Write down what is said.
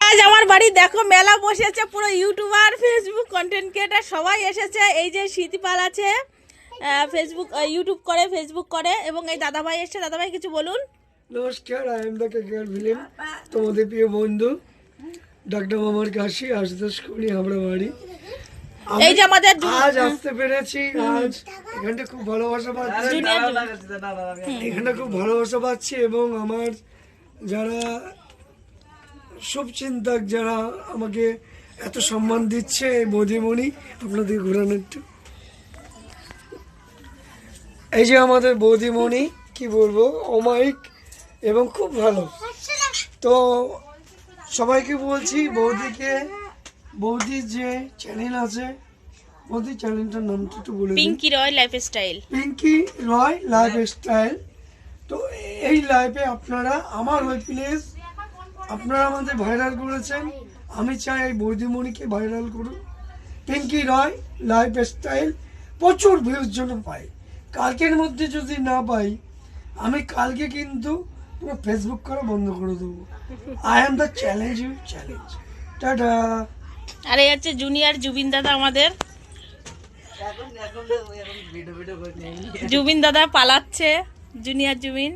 আজ আমার বাড়ি দেখো মেলা বসেছে, পুরো ইউটিউবার ফেসবুক কন্টেন্ট ক্রিয়েটার সবাই এসেছে। এই যে স্মৃতিপাল আছে, ফেসবুক ইউটিউব করে, ফেসবুক করে, এবং এই দাদাভাই এসছে। দাদাভাই কিছু বলুন। নমস্কার, I am the KKR film, তোমাদের প্রিয় বন্ধু ডাক্তার মামার কাশি আশুতোষ করি আমরা বাড়ি। এই যে আমাদের আজ আসতে পেরেছি, আজ এখানটা খুব ভালোবাসা পাচ্ছি, এখানটা খুব ভালোবাসা পাচ্ছি, এবং আমার যারা শুভচিন্তক যারা আমাকে এত সম্মান দিচ্ছে, এই বৌদিমণি আপনাদের ঘোরানো একটু। এই যে আমাদের বৌদিমণি, কি বলবো, অমায়িক এবং খুব ভালো। তো সবাইকে বলছি, বৌদির যে চ্যানেল আছে, বৌদির চ্যানেলটার নামটা একটু বলে দিন। পিঙ্কি রয় লাইফস্টাইল। পিঙ্কি রয় লাইফস্টাইল। তো এই লাইফে আপনারা আমার ওই প্লেস আপনারা আমাদের ভাইরাল করেছেন, আমি চাই এই বৌদিমণিকে ভাইরাল করুন। পিঙ্কি রয় লাইফস্টাইল প্রচুর ভিউজ জন্য পাই। কালকের মধ্যে যদি না পাই, আমি কালকে কিন্তু পুরো ফেসবুক করা বন্ধ করে দেবো। I am the challenge, you challenge. Ta-ta. আর এই হচ্ছে জুনিয়র জুবিন দাদা আমাদের। জুবিন দাদা পালাচ্ছে, জুনিয়র জুবিন।